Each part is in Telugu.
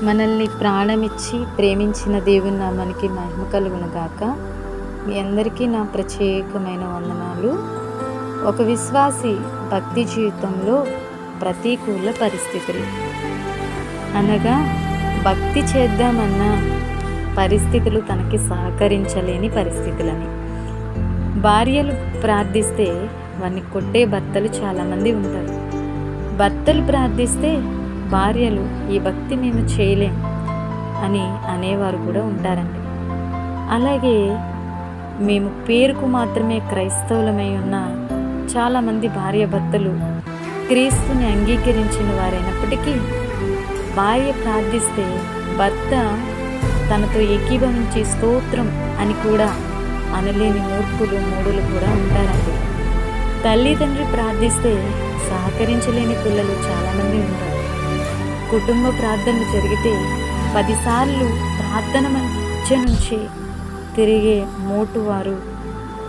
మనల్ని ప్రాణమిచ్చి ప్రేమించిన దేవుని నామానికి మహిమ కలుగును గాక. మీ అందరికీ నా ప్రత్యేకమైన వందనాలు. ఒక విశ్వాసి భక్తి జీవితంలో ప్రతికూల పరిస్థితులు అనగా భక్తి చేద్దామన్న పరిస్థితులు తనకి సహకరించలేని పరిస్థితులని. భార్యలు ప్రార్థిస్తే వారిని కొట్టే భర్తలు చాలామంది ఉంటారు. భర్తలు ప్రార్థిస్తే భార్యలు ఈ భక్తి మేము చేయలేం అని అనేవారు కూడా ఉంటారండి. అలాగే మేము పేరుకు మాత్రమే క్రైస్తవులమై ఉన్న చాలామంది భార్య భర్తలు క్రీస్తుని అంగీకరించిన వారైనప్పటికీ భార్య ప్రార్థిస్తే భర్త తనతో ఏకీభవించి స్తోత్రం అని కూడా అనలేని మూడులు కూడా ఉంటారండి. తల్లిదండ్రి ప్రార్థిస్తే సహకరించలేని పిల్లలు చాలామంది ఉంటారు. కుటుంబ ప్రార్థనలు జరిగితే 10 సార్లు ప్రార్థన మధ్య నుంచి తిరిగే మోటువారు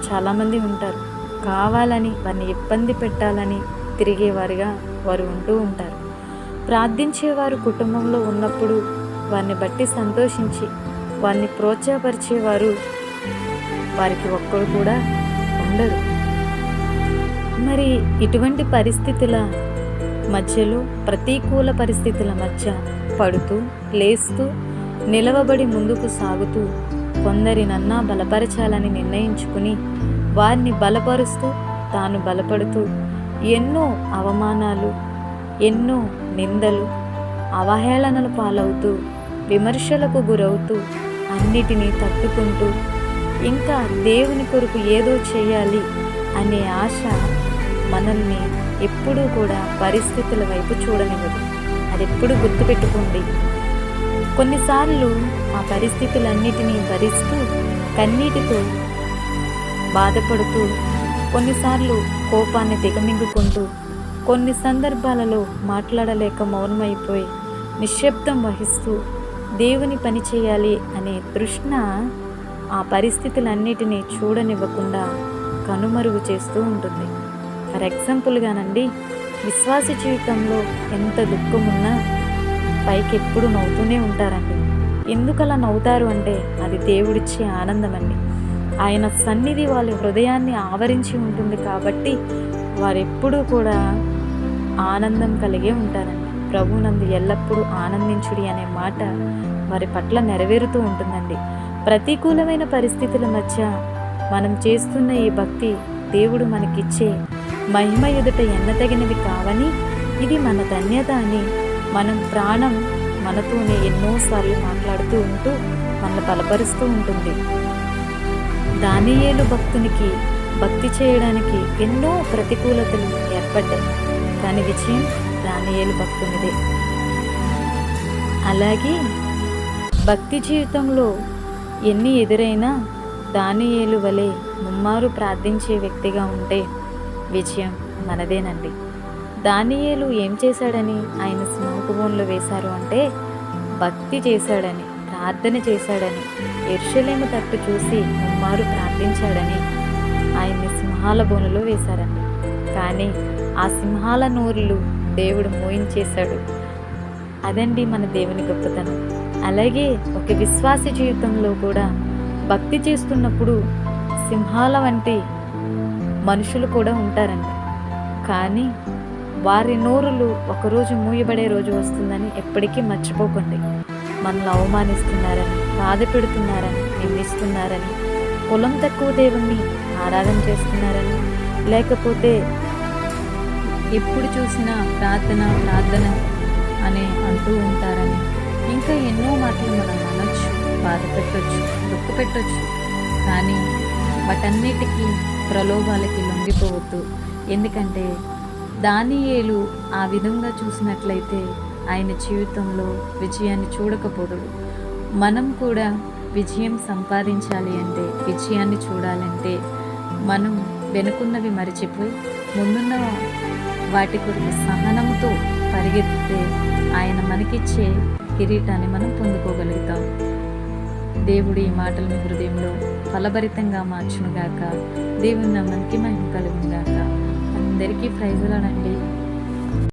చాలామంది ఉంటారు. కావాలని వారిని ఇబ్బంది పెట్టాలని తిరిగేవారుగా వారు ఉంటూ ఉంటారు. ప్రార్థించేవారు కుటుంబంలో ఉన్నప్పుడు వారిని బట్టి సంతోషించి వారిని ప్రోత్సాహపరిచేవారు వారికి ఒక్కడు కూడా ఉండరు. మరి ఇటువంటి పరిస్థితుల మధ్యలో ప్రతికూల పరిస్థితుల మధ్య పడుతూ లేస్తూ నిలవబడి ముందుకు సాగుతూ కొందరినన్నా బలపరచాలని నిర్ణయించుకుని వారిని బలపరుస్తూ తాను బలపడుతూ ఎన్నో అవమానాలు, ఎన్నో నిందలు, అవహేళనలు పాలవుతూ విమర్శలకు గురవుతూ అన్నిటినీ తట్టుకుంటూ ఇంకా దేవుని కొరకు ఏదో చేయాలి అనే ఆశ మనల్ని ఎప్పుడూ కూడా పరిస్థితుల వైపు చూడనివ్వదు. అది ఎప్పుడు గుర్తుపెట్టుకోండి. కొన్నిసార్లు ఆ పరిస్థితులన్నిటినీ భరిస్తూ కన్నీటితో బాధపడుతూ, కొన్నిసార్లు కోపాన్ని దిగమింగుకుంటూ, కొన్ని సందర్భాలలో మాట్లాడలేక మౌనమైపోయి నిశ్శబ్దం వహిస్తూ దేవుని పని చేయాలి అనే తృష్ణ ఆ పరిస్థితులన్నిటినీ చూడనివ్వకుండా కనుమరుగు చేస్తూ ఉంటుంది. ఫర్ ఎగ్జాంపుల్గానండి, విశ్వాస జీవితంలో ఎంత దుఃఖమున్నా పైకి ఎప్పుడు నవ్వుతూనే ఉంటారండి. ఎందుకు అలా నవ్వుతారు అంటే అది దేవుడిచ్చే ఆనందం అండి. ఆయన సన్నిధి వాళ్ళ హృదయాన్ని ఆవరించి ఉంటుంది కాబట్టి వారెప్పుడూ కూడా ఆనందం కలిగే ఉంటారండి. ప్రభునందు ఎల్లప్పుడూ ఆనందించుడి అనే మాట వారి పట్ల నెరవేరుతూ ఉంటుందండి. ప్రతికూలమైన పరిస్థితుల మధ్య మనం చేస్తున్న ఈ భక్తి దేవుడు మనకిచ్చే మహిమ ఎదుట ఎన్నతగినవి కావని, ఇది మన ధన్యత అని మనం ప్రాణం మనతోనే ఎన్నోసార్లు మాట్లాడుతూ ఉంటూ మనల్ని బలపరుస్తూ ఉంటుంది. దానియేలు భక్తునికి భక్తి చేయడానికి ఎన్నో ప్రతికూలతలు ఏర్పడ్డాయి, కానీ విజయం దానియేలు భక్తునిదే. అలాగే భక్తి జీవితంలో ఎన్ని ఎదురైనా దానియేలు వలె ముమ్మారు ప్రార్థించే వ్యక్తిగా ఉంటే విజయం మనదేనండి. దానియేలు ఏం చేశాడని ఆయన సింహపురంలో వేశారు అంటే భక్తి చేశాడని, ప్రార్థన చేశాడని, యెరూషలేము తట్టు చూసి ముమ్మారు ప్రార్థించాడని ఆయన్ని సింహాల బోనులో వేశారండి. కానీ ఆ సింహాల నోరులు దేవుడు మోయించేశాడు. అదండి మన దేవుని గొప్పతనం. అలాగే ఒక విశ్వాస జీవితంలో కూడా భక్తి చేస్తున్నప్పుడు సింహాల వంటి మనుషులు కూడా ఉంటారండి. కానీ వారి నోరులు ఒకరోజు మూయబడే రోజు వస్తుందని ఎప్పటికీ మర్చిపోకండి. మనల్ని అవమానిస్తున్నారని, బాధ పెడుతున్నారని, నిందిస్తున్నారని, కులం తక్కువ దేవుణ్ణి ఆరాధన చేస్తున్నారని, లేకపోతే ఎప్పుడు చూసినా ప్రార్థన అని అంటూ ఉంటారని, ఇంకా ఎన్నో మాటలు మనం అనొచ్చు, బాధ పెట్టొచ్చు, దుఃఖ పెట్టొచ్చు. కానీ వాటన్నిటికీ ప్రలోభాలకి లొంగిపోవద్దు. ఎందుకంటే దానియేలు ఆ విధంగా చూసినట్లయితే ఆయన జీవితంలో విజయాన్ని చూడకపోదు. మనం కూడా విజయం సంపాదించాలి అంటే, విజయాన్ని చూడాలంటే మనం వెనుకున్నవి మరిచిపోయి ముందున్న వాటి కొరకు సహనంతో పరిగెత్తితే ఆయన మనకిచ్చే కిరీటాన్ని మనం పొందుకోగలుగుతాం. దేవుడి ఈ మాటలు మీ హృదయంలో ఫలభరితంగా మార్చునుగాక. దేవుని నామానికి మహిమ కలుగునుగాక. అందరికీ ప్రైజులనండి.